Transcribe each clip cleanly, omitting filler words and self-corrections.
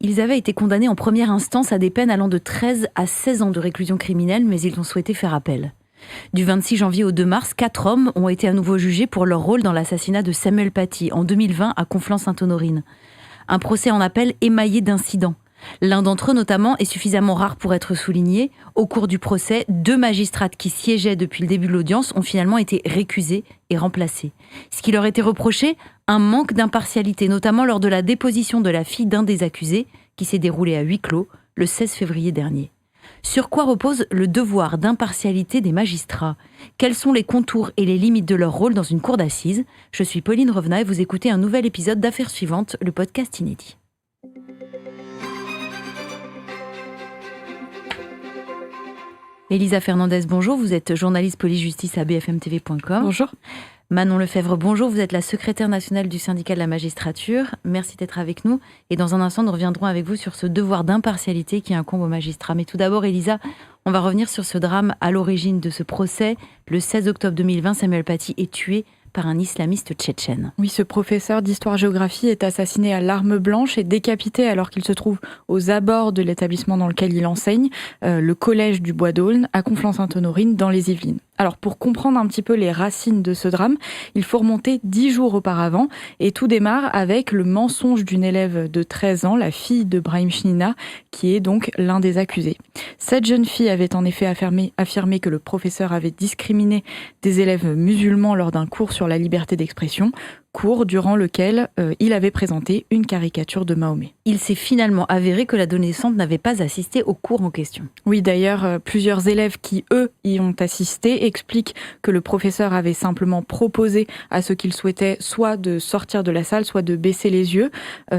Ils avaient été condamnés en première instance à des peines allant de 13 à 16 ans de réclusion criminelle, mais ils ont souhaité faire appel. Du 26 janvier au 2 mars, 4 hommes ont été à nouveau jugés pour leur rôle dans l'assassinat de Samuel Paty en 2020 à Conflans-Sainte-Honorine. Un procès en appel émaillé d'incidents. L'un d'entre eux, notamment, est suffisamment rare pour être souligné. Au cours du procès, 2 magistrates qui siégeaient depuis le début de l'audience ont finalement été récusés et remplacés. Ce qui leur était reproché, un manque d'impartialité, notamment lors de la déposition de la fille d'un des accusés, qui s'est déroulée à huis clos le 16 février dernier. Sur quoi repose le devoir d'impartialité des magistrats ? Quels sont les contours et les limites de leur rôle dans une cour d'assises ? Je suis Pauline Revenat et vous écoutez un nouvel épisode d'Affaires suivantes, le podcast inédit. Elisa Fernandez, bonjour, vous êtes journaliste police-justice à bfmtv.com. Bonjour. Manon Lefebvre, bonjour, vous êtes la secrétaire nationale du syndicat de la magistrature. Merci d'être avec nous. Et dans un instant, nous reviendrons avec vous sur ce devoir d'impartialité qui incombe aux magistrats. Mais tout d'abord, Elisa, on va revenir sur ce drame à l'origine de ce procès. Le 16 octobre 2020, Samuel Paty est tué par un islamiste tchétchène. Oui, ce professeur d'histoire-géographie est assassiné à l'arme blanche et décapité alors qu'il se trouve aux abords de l'établissement dans lequel il enseigne, le collège du Bois d'Aulne, à Conflans-Sainte-Honorine, dans les Yvelines. Alors, pour comprendre un petit peu les racines de ce drame, il faut remonter 10 jours auparavant. Et tout démarre avec le mensonge d'une élève de 13 ans, la fille de Brahim Chnina, qui est donc l'un des accusés. Cette jeune fille avait en effet affirmé que le professeur avait discriminé des élèves musulmans lors d'un cours sur la liberté d'expression, cours durant lequel il avait présenté une caricature de Mahomet. Il s'est finalement avéré que l'adolescente n'avait pas assisté au cours en question. Oui, d'ailleurs, plusieurs élèves qui, eux, y ont assisté expliquent que le professeur avait simplement proposé à ceux qu'il souhaitait soit de sortir de la salle, soit de baisser les yeux,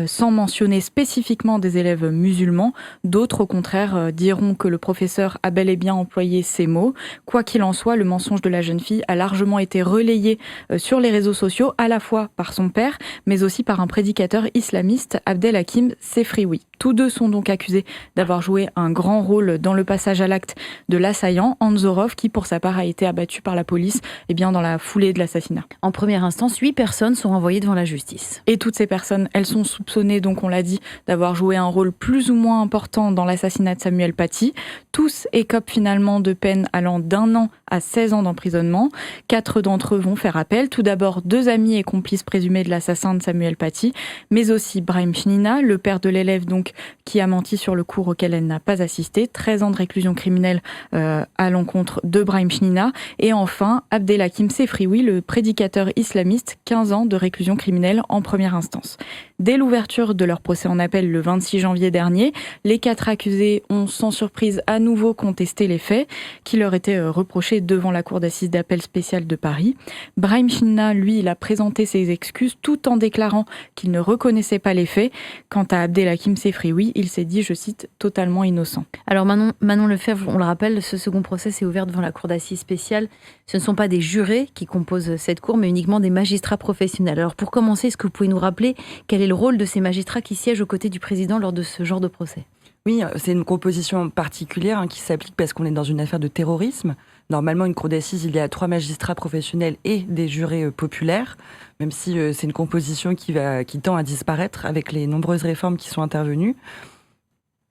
sans mentionner spécifiquement des élèves musulmans. D'autres, au contraire, diront que le professeur a bel et bien employé ces mots. Quoi qu'il en soit, le mensonge de la jeune fille a largement été relayé sur les réseaux sociaux, à la fois par son père, mais aussi par un prédicateur islamiste, Abdelhakim Sefrioui. Tous deux sont donc accusés d'avoir joué un grand rôle dans le passage à l'acte de l'assaillant, Anzorov, qui pour sa part a été abattu par la police dans la foulée de l'assassinat. En première instance, 8 personnes sont renvoyées devant la justice. Et toutes ces personnes, elles sont soupçonnées, donc on l'a dit, d'avoir joué un rôle plus ou moins important dans l'assassinat de Samuel Paty. Tous écopent finalement de peines allant d'1 an à 16 ans d'emprisonnement. 4 d'entre eux vont faire appel. Tout d'abord, 2 amis et complices présumés de l'assassin de Samuel Paty, mais aussi Brahim Chnina, le père de l'élève donc qui a menti sur le cours auquel elle n'a pas assisté. 13 ans de réclusion criminelle à l'encontre de Brahim Chnina. Et enfin, Abdelhakim Sefrioui, le prédicateur islamiste, 15 ans de réclusion criminelle en première instance. Dès l'ouverture de leur procès en appel le 26 janvier dernier, les 4 accusés ont sans surprise à nouveau contesté les faits qui leur étaient reprochés devant la cour d'assises d'appel spéciale de Paris. Brahim Chnina, lui, il a présenté ses excuses tout en déclarant qu'il ne reconnaissait pas les faits. Quant à Abdelhakim Sefrioui, il s'est dit, je cite, totalement innocent. Alors Manon Lefebvre, on le rappelle, ce second procès s'est ouvert devant la cour d'assises spéciale. Ce ne sont pas des jurés qui composent cette cour, mais uniquement des magistrats professionnels. Alors pour commencer, est-ce que vous pouvez nous rappeler quel est le rôle de ces magistrats qui siègent aux côtés du président lors de ce genre de procès ? Oui, c'est une composition particulière qui s'applique parce qu'on est dans une affaire de terrorisme. Normalement, une cour d'assises, il y a 3 magistrats professionnels et des jurés populaires, même si c'est une composition qui tend à disparaître avec les nombreuses réformes qui sont intervenues.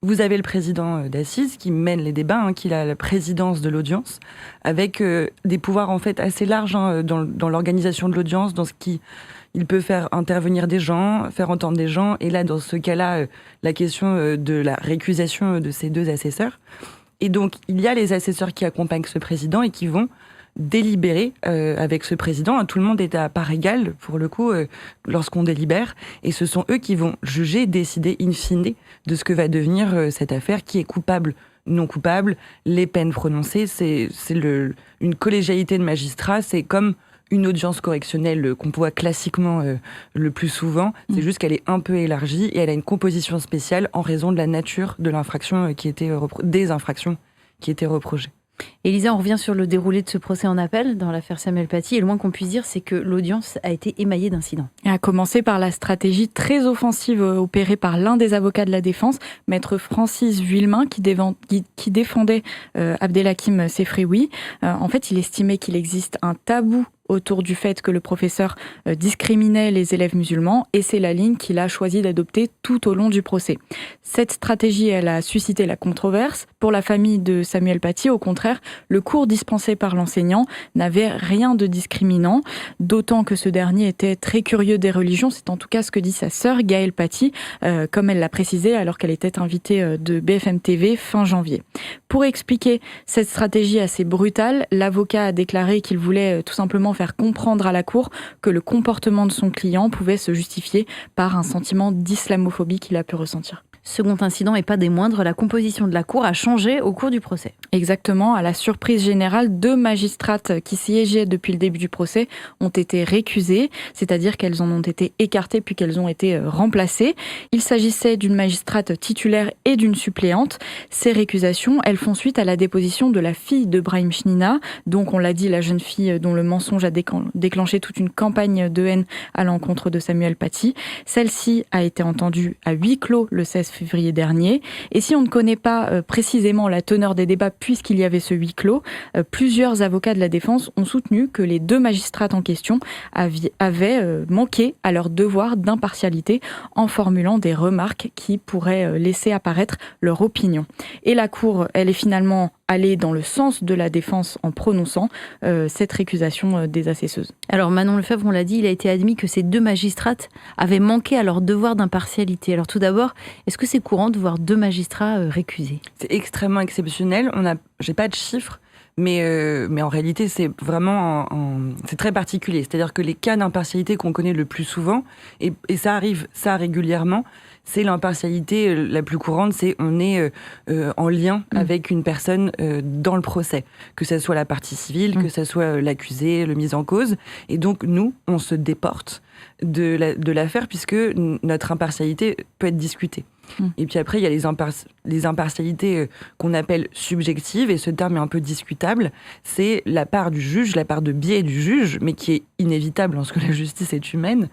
Vous avez le président d'assises qui mène les débats, qui a la présidence de l'audience, avec des pouvoirs en fait assez larges dans l'organisation de l'audience, dans ce qui... Il peut faire intervenir des gens, faire entendre des gens. Et là, dans ce cas-là, la question de la récusation de ces 2 assesseurs. Et donc, il y a les assesseurs qui accompagnent ce président et qui vont délibérer avec ce président. Tout le monde est à part égale, pour le coup, lorsqu'on délibère. Et ce sont eux qui vont juger, décider in fine de ce que va devenir cette affaire, qui est coupable, non coupable, les peines prononcées. C'est une collégialité de magistrats. C'est comme une audience correctionnelle qu'on voit classiquement le plus souvent. C'est juste qu'elle est un peu élargie et elle a une composition spéciale en raison de la nature de l'infraction des infractions qui étaient reprochées. Elisa, on revient sur le déroulé de ce procès en appel dans l'affaire Samuel Paty. Et le moins qu'on puisse dire, c'est que l'audience a été émaillée d'incidents. Et à commencer par la stratégie très offensive opérée par l'un des avocats de la défense, maître Francis Vuillemin, qui défendait Abdelhakim Sefrioui. En fait, il estimait qu'il existe un tabou autour du fait que le professeur discriminait les élèves musulmans, et c'est la ligne qu'il a choisi d'adopter tout au long du procès. Cette stratégie, elle a suscité la controverse. Pour la famille de Samuel Paty, au contraire, le cours dispensé par l'enseignant n'avait rien de discriminant, d'autant que ce dernier était très curieux des religions. C'est en tout cas ce que dit sa sœur Gaëlle Paty, comme elle l'a précisé alors qu'elle était invitée de BFM TV fin janvier. Pour expliquer cette stratégie assez brutale, l'avocat a déclaré qu'il voulait tout simplement faire comprendre à la cour que le comportement de son client pouvait se justifier par un sentiment d'islamophobie qu'il a pu ressentir. Second incident et pas des moindres, la composition de la cour a changé au cours du procès. Exactement, à la surprise générale, 2 magistrates qui siégeaient depuis le début du procès ont été récusées, c'est-à-dire qu'elles en ont été écartées puis qu'elles ont été remplacées. Il s'agissait d'une magistrate titulaire et d'une suppléante. Ces récusations, elles font suite à la déposition de la fille de Brahim Chnina, donc on l'a dit, la jeune fille dont le mensonge a déclenché toute une campagne de haine à l'encontre de Samuel Paty. Celle-ci a été entendue à huis clos le 16 février dernier. Et si on ne connaît pas précisément la teneur des débats puisqu'il y avait ce huis clos, plusieurs avocats de la défense ont soutenu que les 2 magistrates en question avaient manqué à leur devoir d'impartialité en formulant des remarques qui pourraient laisser apparaître leur opinion. Et la Cour, elle est finalement allée dans le sens de la défense en prononçant cette récusation des assesseuses. Alors Manon Lefebvre, on l'a dit, il a été admis que ces 2 magistrates avaient manqué à leur devoir d'impartialité. Alors tout d'abord, est-ce que c'est courant de voir 2 magistrats récusés ? C'est extrêmement exceptionnel. J'ai pas de chiffres, mais en réalité, c'est vraiment c'est très particulier. C'est-à-dire que les cas d'impartialité qu'on connaît le plus souvent, et ça arrive régulièrement, c'est l'impartialité la plus courante, c'est on est en lien avec une personne dans le procès, que ce soit la partie civile, que ce soit l'accusé, le mis en cause. Et donc, nous, on se déporte de l'affaire puisque notre impartialité peut être discutée. Et puis après, il y a les impartialités qu'on appelle subjectives, et ce terme est un peu discutable. C'est la part du juge, la part de biais du juge, mais qui est inévitable lorsque la justice est humaine.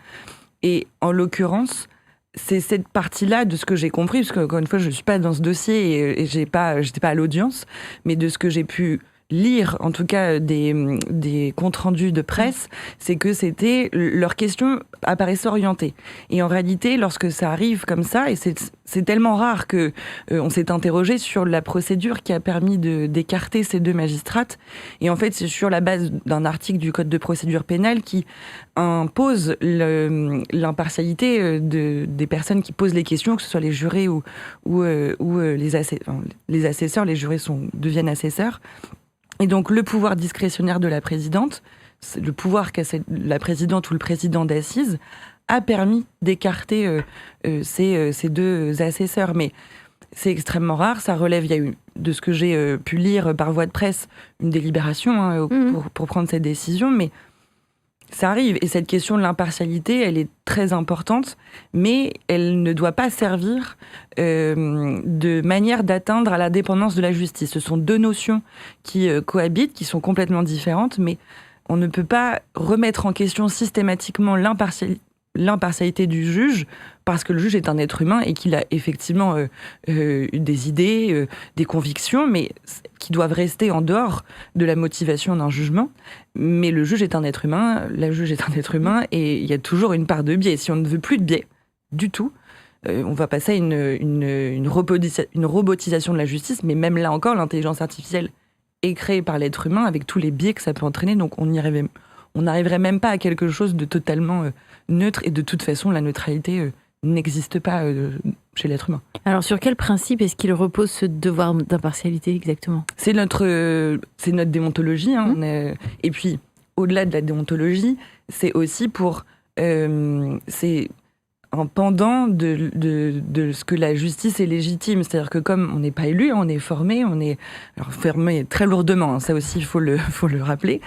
Et en l'occurrence, c'est cette partie-là de ce que j'ai compris, parce que, encore une fois, je ne suis pas dans ce dossier et j'étais pas à l'audience, mais de ce que j'ai pu lire, en tout cas des comptes rendus de presse, c'est que leurs questions apparaissaient orientées. Et en réalité, lorsque ça arrive comme ça, et c'est tellement rare que on s'est interrogé sur la procédure qui a permis d'écarter ces 2 magistrates. Et en fait, c'est sur la base d'un article du Code de procédure pénale qui impose l'impartialité des personnes qui posent les questions, que ce soit les jurés ou les assesseurs. Les jurés deviennent assesseurs. Et donc, le pouvoir discrétionnaire de la présidente, le pouvoir qu'a la présidente ou le président d'assises, a permis d'écarter ces 2 assesseurs. Mais c'est extrêmement rare, ça relève, il y a eu, de ce que j'ai pu lire par voie de presse, une délibération pour prendre cette décision, mais ça arrive. Et cette question de l'impartialité, elle est très importante, mais elle ne doit pas servir de manière d'atteindre à la dépendance de la justice. Ce sont 2 notions qui cohabitent, qui sont complètement différentes, mais on ne peut pas remettre en question systématiquement l'impartialité du juge, parce que le juge est un être humain et qu'il a effectivement des idées, des convictions, mais qui doivent rester en dehors de la motivation d'un jugement. Mais le juge est un être humain, la juge est un être humain, et il y a toujours une part de biais. Si on ne veut plus de biais du tout, on va passer à une robotisation de la justice, mais même là encore, l'intelligence artificielle est créée par l'être humain avec tous les biais que ça peut entraîner, donc on n'arriverait même pas à quelque chose de totalement neutre, et de toute façon, la neutralité n'existe pas chez l'être humain. Alors, sur quel principe est-ce qu'il repose ce devoir d'impartialité exactement ? C'est notre déontologie. Et puis, au-delà de la déontologie, c'est aussi c'est un pendant de ce que la justice est légitime. C'est-à-dire que comme on n'est pas élu, on est formé, formé très lourdement, ça aussi il faut le rappeler.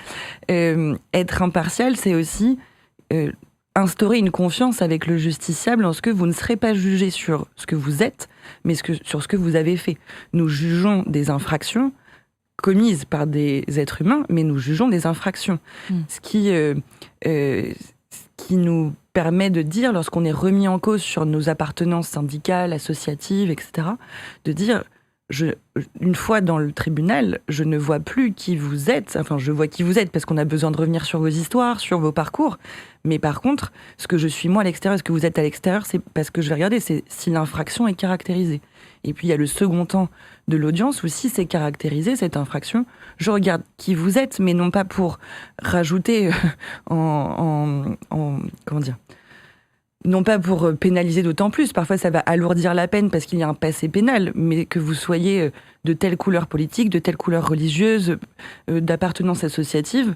Être impartial, c'est aussi instaurer une confiance avec le justiciable en ce que vous ne serez pas jugé sur ce que vous êtes, mais sur ce que vous avez fait. Nous jugeons des infractions commises par des êtres humains, mais nous jugeons des infractions. Ce qui nous permet de dire, lorsqu'on est remis en cause sur nos appartenances syndicales, associatives, etc., de dire une fois dans le tribunal, je ne vois plus qui vous êtes. Enfin, je vois qui vous êtes parce qu'on a besoin de revenir sur vos histoires, sur vos parcours. Mais par contre, ce que je suis moi à l'extérieur, ce que vous êtes à l'extérieur, c'est parce que je vais regarder, c'est si l'infraction est caractérisée. Et puis, il y a le second temps de l'audience où si c'est caractérisé, cette infraction, je regarde qui vous êtes, mais non pas pour rajouter comment dire, non pas pour pénaliser d'autant plus, parfois ça va alourdir la peine parce qu'il y a un passé pénal, mais que vous soyez de telle couleur politique, de telle couleur religieuse, d'appartenance associative,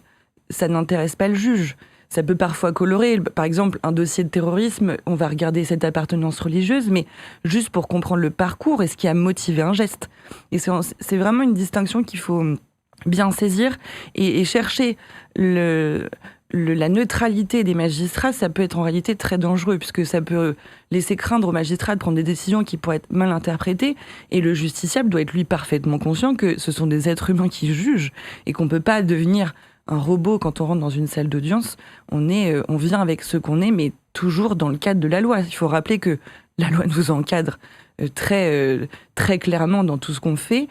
ça n'intéresse pas le juge. Ça peut parfois colorer, par exemple, un dossier de terrorisme, on va regarder cette appartenance religieuse, mais juste pour comprendre le parcours et ce qui a motivé un geste. Et c'est vraiment une distinction qu'il faut bien saisir et chercher la neutralité des magistrats, ça peut être en réalité très dangereux, puisque ça peut laisser craindre aux magistrats de prendre des décisions qui pourraient être mal interprétées, et le justiciable doit être lui parfaitement conscient que ce sont des êtres humains qui jugent, et qu'on ne peut pas devenir un robot quand on rentre dans une salle d'audience. On vient avec ce qu'on est, mais toujours dans le cadre de la loi. Il faut rappeler que la loi nous encadre très clairement dans tout ce qu'on fait.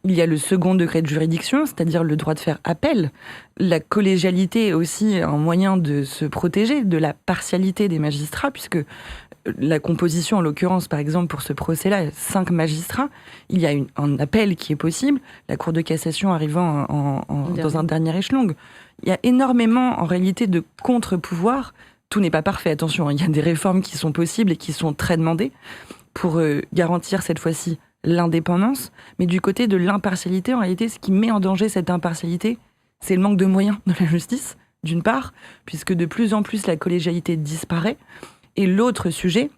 Il y a le second degré de juridiction, c'est-à-dire le droit de faire appel. La collégialité est aussi un moyen de se protéger de la partialité des magistrats, puisque la composition, en l'occurrence, par exemple, pour ce procès-là, 5 magistrats, il y a un appel qui est possible, la Cour de cassation arrivant dans un dernier échelon. Il y a énormément, en réalité, de contre-pouvoirs. Tout n'est pas parfait, attention, il y a des réformes qui sont possibles et qui sont très demandées pour garantir cette fois-ci l'indépendance, mais du côté de l'impartialité, en réalité, ce qui met en danger cette impartialité, c'est le manque de moyens de la justice, d'une part, puisque de plus en plus la collégialité disparaît, et l'autre sujet,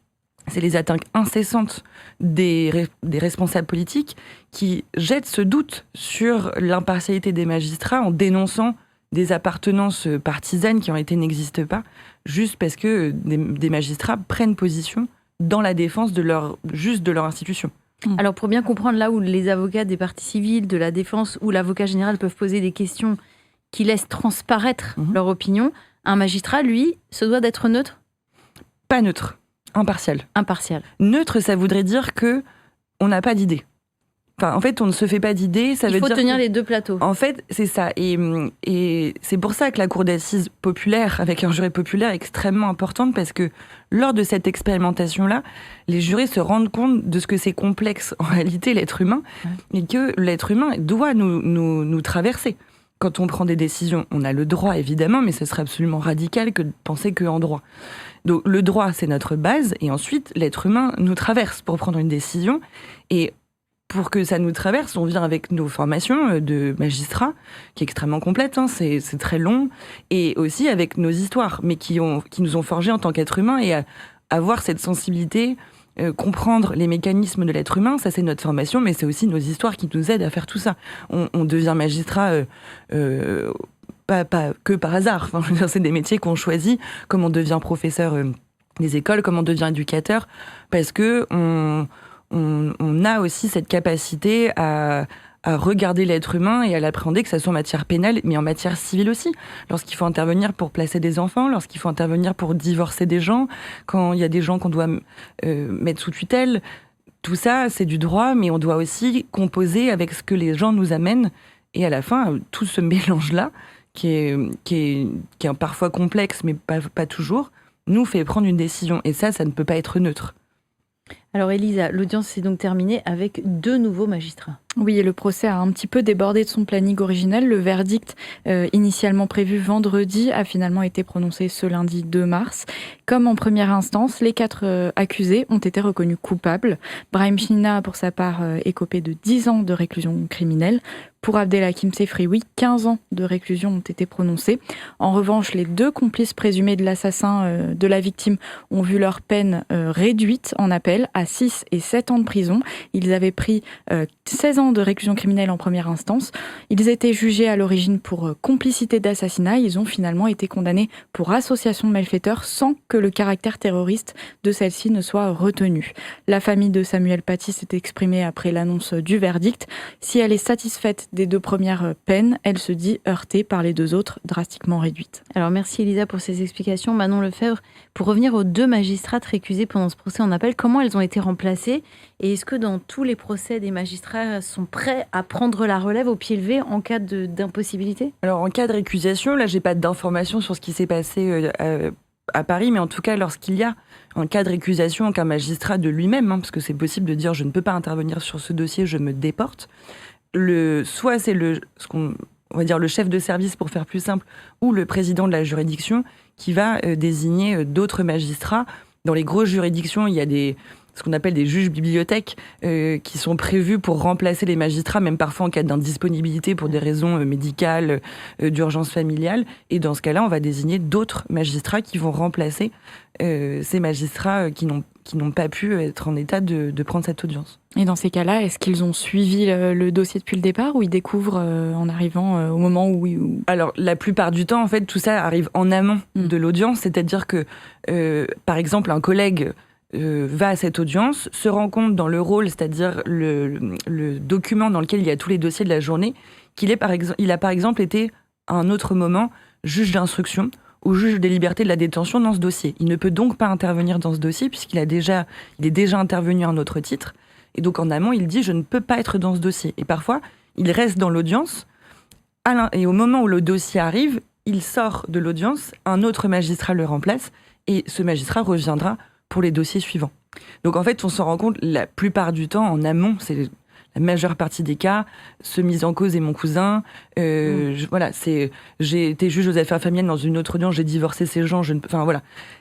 c'est les attaques incessantes des responsables politiques qui jettent ce doute sur l'impartialité des magistrats en dénonçant des appartenances partisanes qui en réalité n'existent pas, juste parce que des magistrats prennent position dans la défense de leur institution. Alors pour bien comprendre là où les avocats des parties civiles, de la défense ou l'avocat général peuvent poser des questions qui laissent transparaître leur opinion, un magistrat, lui, se doit d'être neutre ? Pas neutre, impartial. Impartial. Neutre, ça voudrait dire que on n'a pas d'idée. Enfin, en fait, on ne se fait pas d'idée. Il faut tenir les deux plateaux. En fait, c'est ça. Et c'est pour ça que la cour d'assises populaire, avec un jury populaire, est extrêmement importante, parce que lors de cette expérimentation-là, les jurés se rendent compte de ce que c'est complexe, en réalité, l'être humain, et que l'être humain doit nous traverser. Quand on prend des décisions, on a le droit, évidemment, mais ce serait absolument radical que de penser qu'en droit. Donc, le droit, c'est notre base, et ensuite, l'être humain nous traverse pour prendre une décision, et pour que ça nous traverse, on vient avec nos formations de magistrats, qui est extrêmement complète, c'est très long, et aussi avec nos histoires, mais qui nous ont forgés en tant qu'être humain, et avoir cette sensibilité, comprendre les mécanismes de l'être humain, ça c'est notre formation, mais c'est aussi nos histoires qui nous aident à faire tout ça. On devient magistrat pas que par hasard, c'est des métiers qu'on choisit, comme on devient professeur des écoles, comme on devient éducateur, parce que on a aussi cette capacité à regarder l'être humain et à l'appréhender, que ce soit en matière pénale, mais en matière civile aussi. Lorsqu'il faut intervenir pour placer des enfants, lorsqu'il faut intervenir pour divorcer des gens, quand il y a des gens qu'on doit mettre sous tutelle, tout ça, c'est du droit, mais on doit aussi composer avec ce que les gens nous amènent. Et à la fin, tout ce mélange-là, qui est parfois complexe, mais pas toujours, nous fait prendre une décision. Et ça ne peut pas être neutre. Alors Elisa, l'audience s'est donc terminée avec 2 nouveaux magistrats. Oui, et le procès a un petit peu débordé de son planning originel. Le verdict initialement prévu vendredi a finalement été prononcé ce lundi 2 mars. Comme en première instance, les 4 accusés ont été reconnus coupables. Brahim China, pour sa part, écopé de 10 ans de réclusion criminelle. Pour Abdelhakim Sefrioui, 15 ans de réclusion ont été prononcés. En revanche, les 2 complices présumés de l'assassin de la victime ont vu leur peine réduite en appel à 6 et 7 ans de prison. Ils avaient pris 16 ans de réclusion criminelle en première instance. Ils étaient jugés à l'origine pour complicité d'assassinat. Ils ont finalement été condamnés pour association de malfaiteurs sans que le caractère terroriste de celle-ci ne soit retenu. La famille de Samuel Paty s'est exprimée après l'annonce du verdict. Si elle est satisfaite des 2 premières peines, elle se dit heurtée par les 2 autres, drastiquement réduites. Alors merci Elisa pour ces explications. Manon Lefebvre, pour revenir aux 2 magistrates récusées pendant ce procès en appel, comment elles ont été remplacés. Et est-ce que dans tous les procès, des magistrats sont prêts à prendre la relève au pied levé en cas d'impossibilité ? Alors, en cas de récusation, là, j'ai pas d'informations sur ce qui s'est passé à Paris, mais en tout cas, lorsqu'il y a un cas de récusation, qu'un magistrat de lui-même, parce que c'est possible de dire je ne peux pas intervenir sur ce dossier, je me déporte. Soit c'est on va dire le chef de service pour faire plus simple, ou le président de la juridiction qui va désigner d'autres magistrats. Dans les grosses juridictions, il y a ce qu'on appelle des juges bibliothèques qui sont prévus pour remplacer les magistrats, même parfois en cas d'indisponibilité pour des raisons médicales, d'urgence familiale. Et dans ce cas-là, on va désigner d'autres magistrats qui vont remplacer ces magistrats qui n'ont pas pu être en état de prendre cette audience. Et dans ces cas-là, est-ce qu'ils ont suivi le dossier depuis le départ ou ils découvrent en arrivant au moment où... Alors, la plupart du temps, en fait, tout ça arrive en amont de l'audience. C'est-à-dire que, par exemple, un collègue va à cette audience, se rend compte dans le rôle, c'est-à-dire le document dans lequel il y a tous les dossiers de la journée, il a par exemple été, à un autre moment, juge d'instruction ou juge des libertés de la détention dans ce dossier. Il ne peut donc pas intervenir dans ce dossier puisqu'il est déjà intervenu à un autre titre. Et donc en amont, il dit « je ne peux pas être dans ce dossier ». Et parfois, il reste dans l'audience, et au moment où le dossier arrive, il sort de l'audience, un autre magistrat le remplace, et ce magistrat reviendra pour les dossiers suivants. Donc en fait, on s'en rend compte la plupart du temps en amont, c'est la majeure partie des cas. Ce mis en cause est mon cousin. J'ai été juge aux affaires familiales dans une autre audience, j'ai divorcé ces gens.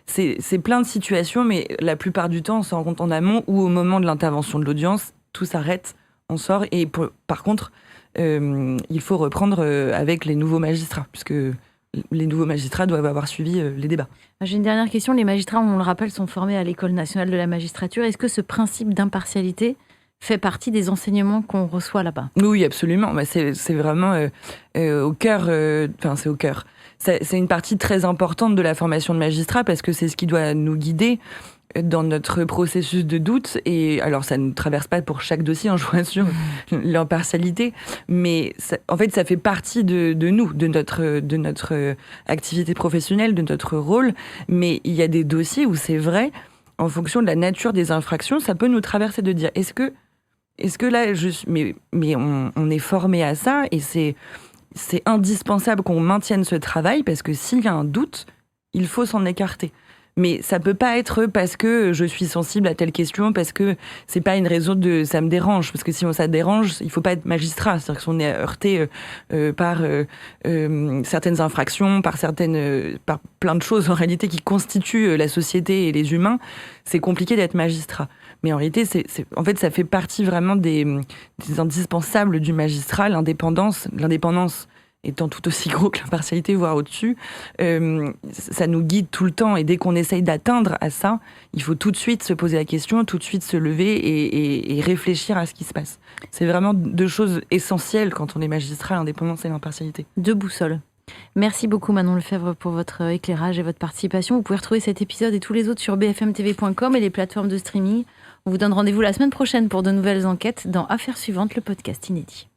C'est plein de situations, mais la plupart du temps, on s'en rend compte en amont ou au moment de l'intervention de l'audience, tout s'arrête, on sort. Et par contre, il faut reprendre avec les nouveaux magistrats, puisque les nouveaux magistrats doivent avoir suivi les débats. J'ai une dernière question. Les magistrats, on le rappelle, sont formés à l'École nationale de la magistrature. Est-ce que ce principe d'impartialité fait partie des enseignements qu'on reçoit là-bas ? Oui, absolument. C'est vraiment au cœur. C'est au cœur. C'est une partie très importante de la formation de magistrat parce que c'est ce qui doit nous guider dans notre processus de doute. Et alors, ça ne traverse pas pour chaque dossier, je vous rassure, l'impartialité, mais en fait, ça fait partie de nous, de notre activité professionnelle, de notre rôle. Mais il y a des dossiers où c'est vrai, en fonction de la nature des infractions, ça peut nous traverser de dire est-ce que là, mais on est formé à ça et c'est indispensable qu'on maintienne ce travail parce que s'il y a un doute, il faut s'en écarter. Mais ça peut pas être parce que je suis sensible à telle question, parce que c'est pas une raison de ça me dérange. Parce que si ça dérange, il faut pas être magistrat. C'est-à-dire que si on est heurté par certaines infractions, par plein de choses en réalité qui constituent la société et les humains, c'est compliqué d'être magistrat. Mais en réalité, en fait, ça fait partie vraiment des indispensables du magistrat, l'indépendance étant tout aussi gros que l'impartialité, voire au-dessus, ça nous guide tout le temps. Et dès qu'on essaye d'atteindre à ça, il faut tout de suite se poser la question, tout de suite se lever et réfléchir à ce qui se passe. C'est vraiment deux choses essentielles quand on est magistrat, l'indépendance et l'impartialité. Deux boussoles. Merci beaucoup Manon Lefebvre pour votre éclairage et votre participation. Vous pouvez retrouver cet épisode et tous les autres sur bfmtv.com et les plateformes de streaming. On vous donne rendez-vous la semaine prochaine pour de nouvelles enquêtes dans Affaires suivantes, le podcast inédit.